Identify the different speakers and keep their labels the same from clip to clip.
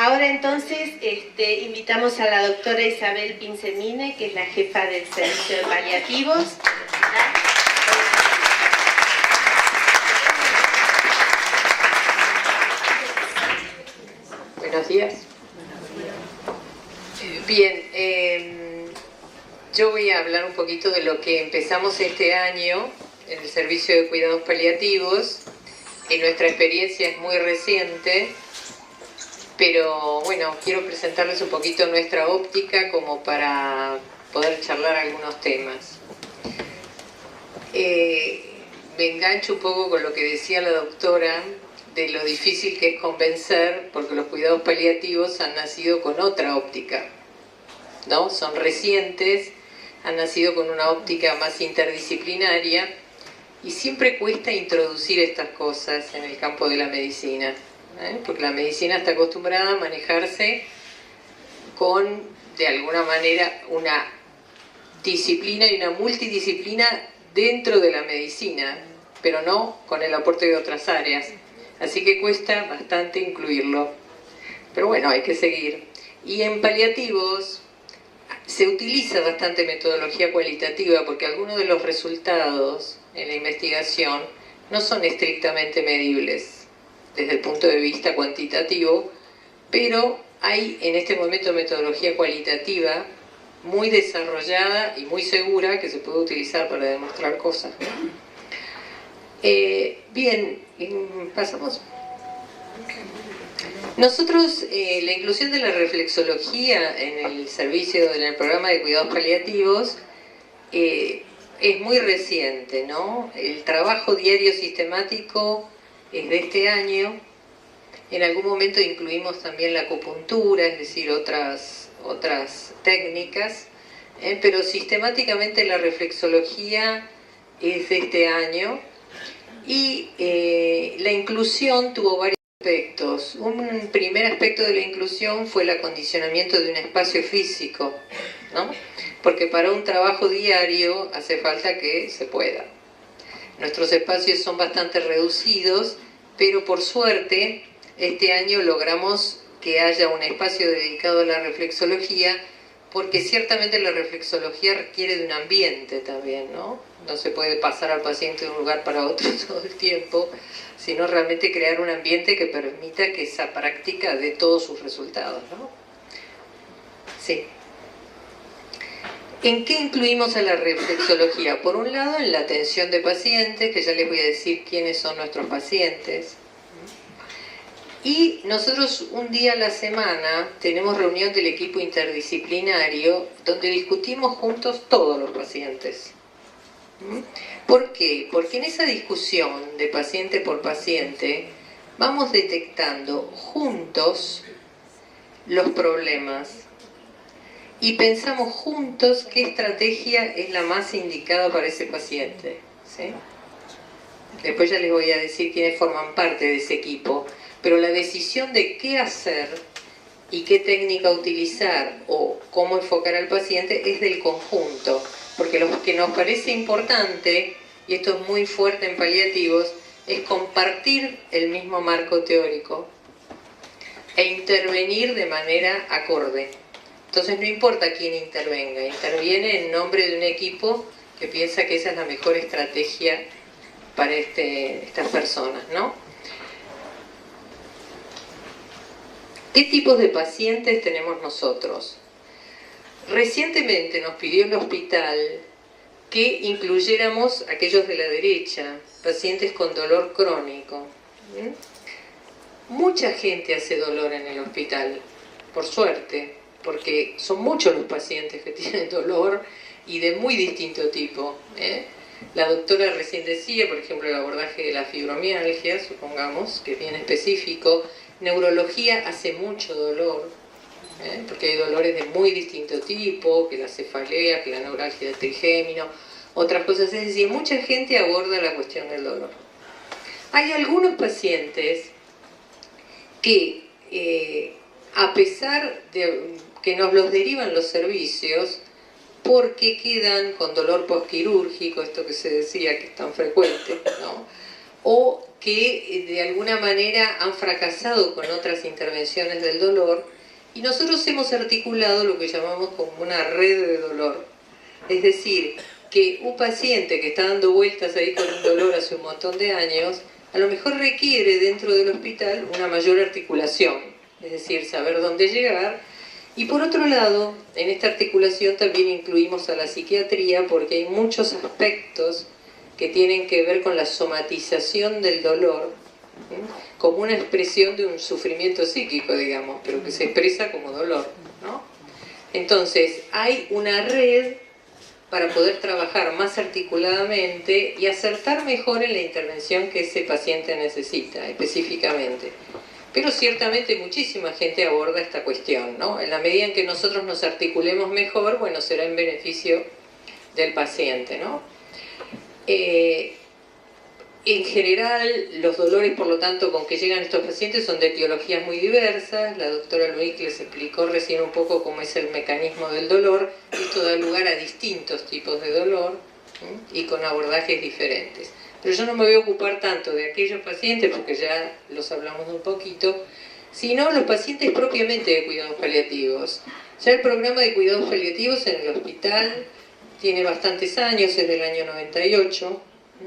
Speaker 1: Ahora entonces invitamos a la doctora Isabel Pinzemine, que es la jefa del servicio de paliativos.
Speaker 2: Buenos días. Bien, yo voy a hablar un poquito de lo que empezamos este año en el servicio de cuidados paliativos. Nuestra experiencia es muy reciente, pero bueno, quiero presentarles un poquito nuestra óptica como para poder charlar algunos temas. Me engancho un poco con lo que decía la doctora de lo difícil que es convencer, porque los cuidados paliativos han nacido con otra óptica, ¿no? Son recientes, han nacido con una óptica más interdisciplinaria y siempre cuesta introducir estas cosas en el campo de la medicina, porque la medicina está acostumbrada a manejarse con, de alguna manera, una disciplina y una multidisciplina dentro de la medicina, pero no con el aporte de otras áreas. Así que cuesta bastante incluirlo. Pero bueno, hay que seguir. Y en paliativos se utiliza bastante metodología cualitativa porque algunos de los resultados en la investigación no son estrictamente medibles desde el punto de vista cuantitativo, pero hay en este momento metodología cualitativa muy desarrollada y muy segura que se puede utilizar para demostrar cosas, ¿no? Bien, pasamos. Nosotros, la inclusión de la reflexología en el servicio, en el programa de cuidados paliativos, es muy reciente, ¿no? El trabajo diario sistemático es de este año. En algún momento incluimos también la acupuntura, es decir, otras técnicas, pero sistemáticamente la reflexología es de este año. Y la inclusión tuvo varios aspectos. Un primer aspecto de la inclusión fue el acondicionamiento de un espacio físico, ¿no? Porque para un trabajo diario hace falta que se pueda. Nuestros espacios son bastante reducidos, pero por suerte este año logramos que haya un espacio dedicado a la reflexología, porque ciertamente la reflexología requiere de un ambiente también, ¿no? No se puede pasar al paciente de un lugar para otro todo el tiempo, sino realmente crear un ambiente que permita que esa práctica dé todos sus resultados, ¿no? Sí. ¿En qué incluimos a la reflexología? Por un lado, en la atención de pacientes, que ya les voy a decir quiénes son nuestros pacientes. Y nosotros un día a la semana tenemos reunión del equipo interdisciplinario donde discutimos juntos todos los pacientes. ¿Por qué? Porque en esa discusión de paciente por paciente vamos detectando juntos los problemas y pensamos juntos qué estrategia es la más indicada para ese paciente, ¿sí? Después ya les voy a decir quiénes forman parte de ese equipo, pero la decisión de qué hacer y qué técnica utilizar o cómo enfocar al paciente es del conjunto, porque lo que nos parece importante, y esto es muy fuerte en paliativos, es compartir el mismo marco teórico e intervenir de manera acorde. Entonces no importa quién intervenga, interviene en nombre de un equipo que piensa que esa es la mejor estrategia para estas personas, ¿no? ¿Qué tipos de pacientes tenemos nosotros? Recientemente nos pidió el hospital que incluyéramos aquellos de la derecha, pacientes con dolor crónico. Mucha gente hace dolor en el hospital, por suerte, porque son muchos los pacientes que tienen dolor y de muy distinto tipo. La doctora recién decía, por ejemplo, el abordaje de la fibromialgia, supongamos, que es bien específico. Neurología hace mucho dolor, porque hay dolores de muy distinto tipo, que la cefalea, que la neuralgia del trigémino, otras cosas. Es decir, mucha gente aborda la cuestión del dolor. Hay algunos pacientes que, a pesar de que nos los derivan los servicios, porque quedan con dolor postquirúrgico, esto que se decía que es tan frecuente, ¿no? o que de alguna manera han fracasado con otras intervenciones del dolor, y nosotros hemos articulado lo que llamamos como una red de dolor. Es decir, que un paciente que está dando vueltas ahí con un dolor hace un montón de años, a lo mejor requiere dentro del hospital una mayor articulación, es decir, saber dónde llegar. Y por otro lado, en esta articulación también incluimos a la psiquiatría, porque hay muchos aspectos que tienen que ver con la somatización del dolor, como una expresión de un sufrimiento psíquico, digamos, pero que se expresa como dolor, ¿no? Entonces, hay una red para poder trabajar más articuladamente y acertar mejor en la intervención que ese paciente necesita, específicamente. Pero ciertamente muchísima gente aborda esta cuestión, ¿no? En la medida en que nosotros nos articulemos mejor, bueno, será en beneficio del paciente, ¿no? En general, los dolores, por lo tanto, con que llegan estos pacientes son de etiologías muy diversas. La doctora Luis les explicó recién un poco cómo es el mecanismo del dolor. Esto da lugar a distintos tipos de dolor, ¿sí? Y con abordajes diferentes. Pero yo no me voy a ocupar tanto de aquellos pacientes, porque ya los hablamos un poquito, sino los pacientes propiamente de cuidados paliativos. Ya el programa de cuidados paliativos en el hospital tiene bastantes años, es del año 98, ¿sí?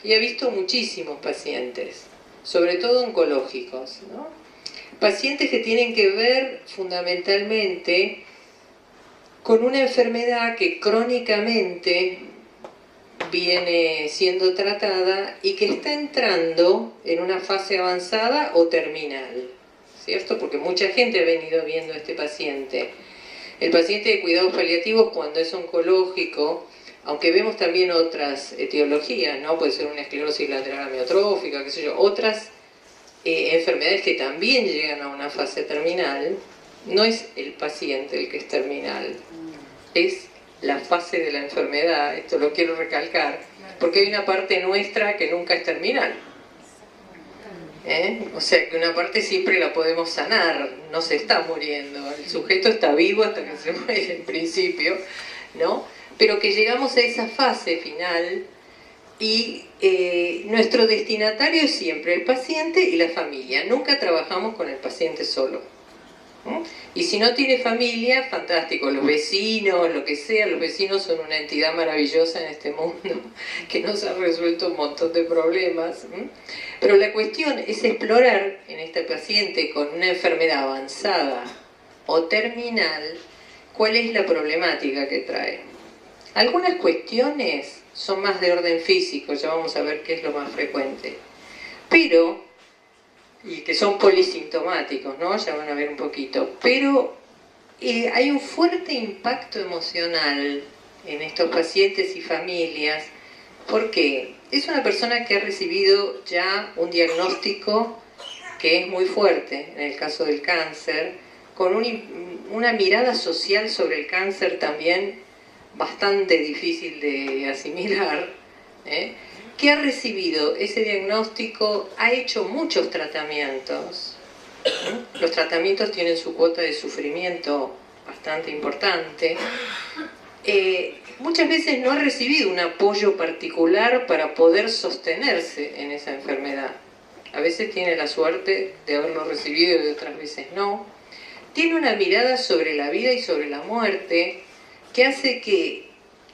Speaker 2: Y ha visto muchísimos pacientes, sobre todo oncológicos, ¿no? Pacientes que tienen que ver fundamentalmente con una enfermedad que crónicamente viene siendo tratada y que está entrando en una fase avanzada o terminal, ¿cierto? Porque mucha gente ha venido viendo a este paciente. El paciente de cuidados paliativos, cuando es oncológico, aunque vemos también otras etiologías, ¿no? Puede ser una esclerosis lateral amiotrófica, qué sé yo, otras enfermedades que también llegan a una fase terminal, no es el paciente el que es terminal, es la fase de la enfermedad. Esto lo quiero recalcar, porque hay una parte nuestra que nunca es terminal. O sea, que una parte siempre la podemos sanar, no se está muriendo, el sujeto está vivo hasta que se muere en principio, ¿no? Pero que llegamos a esa fase final y nuestro destinatario es siempre el paciente y la familia. Nunca trabajamos con el paciente solo. Y si no tiene familia, fantástico, los vecinos, lo que sea, los vecinos son una entidad maravillosa en este mundo que nos ha resuelto un montón de problemas. Pero la cuestión es explorar en este paciente con una enfermedad avanzada o terminal cuál es la problemática que trae. Algunas cuestiones son más de orden físico, ya vamos a ver qué es lo más frecuente, pero, y que son polisintomáticos, ¿no? Ya van a ver un poquito, pero hay un fuerte impacto emocional en estos pacientes y familias. ¿Por qué? Es una persona que ha recibido ya un diagnóstico que es muy fuerte, en el caso del cáncer, con una mirada social sobre el cáncer también bastante difícil de asimilar, que ha recibido ese diagnóstico, ha hecho muchos tratamientos. Los tratamientos tienen su cuota de sufrimiento bastante importante. Muchas veces no ha recibido un apoyo particular para poder sostenerse en esa enfermedad. A veces tiene la suerte de haberlo recibido y otras veces no. Tiene una mirada sobre la vida y sobre la muerte que hace que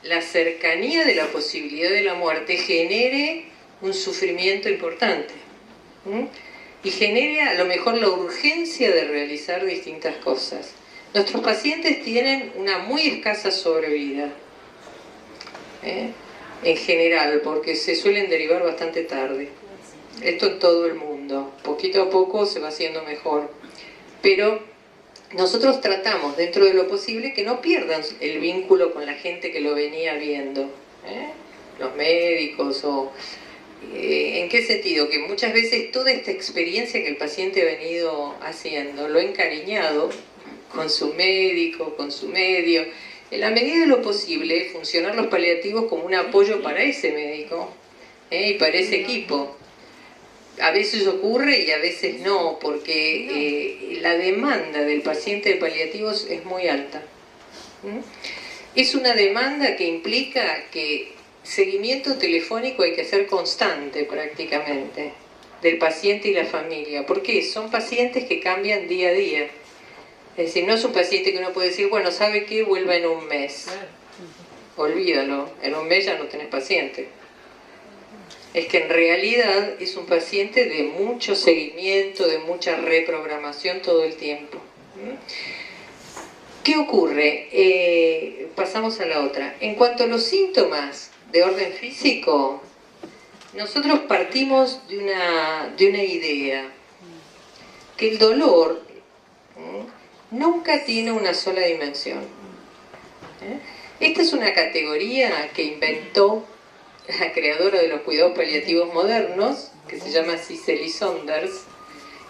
Speaker 2: la cercanía de la posibilidad de la muerte genere un sufrimiento importante. Y genere a lo mejor la urgencia de realizar distintas cosas. Nuestros pacientes tienen una muy escasa sobrevida, en general, porque se suelen derivar bastante tarde. Esto en todo el mundo. Poquito a poco se va haciendo mejor. Pero nosotros tratamos, dentro de lo posible, que no pierdan el vínculo con la gente que lo venía viendo. Los médicos o... ¿En qué sentido? Que muchas veces toda esta experiencia que el paciente ha venido haciendo lo ha encariñado con su médico, con su medio. En la medida de lo posible, funcionar los paliativos como un apoyo para ese médico y para ese equipo. A veces ocurre y a veces no, porque la demanda del paciente de paliativos es muy alta. Es una demanda que implica que seguimiento telefónico hay que hacer constante prácticamente, del paciente y la familia. ¿Por qué? Son pacientes que cambian día a día. Es decir, no es un paciente que uno puede decir, bueno, ¿sabe qué? Vuelva en un mes. Olvídalo, en un mes ya no tenés paciente. Es que en realidad es un paciente de mucho seguimiento, de mucha reprogramación todo el tiempo. ¿Qué ocurre? Pasamos a la otra. En cuanto a los síntomas de orden físico, nosotros partimos de una idea, que el dolor nunca tiene una sola dimensión. Esta es una categoría que inventó la creadora de los cuidados paliativos modernos, que se llama Cicely Saunders,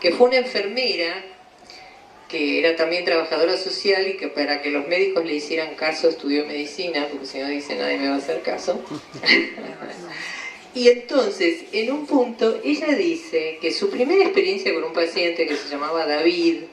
Speaker 2: que fue una enfermera que era también trabajadora social y que para que los médicos le hicieran caso estudió medicina, porque si no dice nadie me va a hacer caso. Y entonces, en un punto, ella dice que su primera experiencia con un paciente que se llamaba David,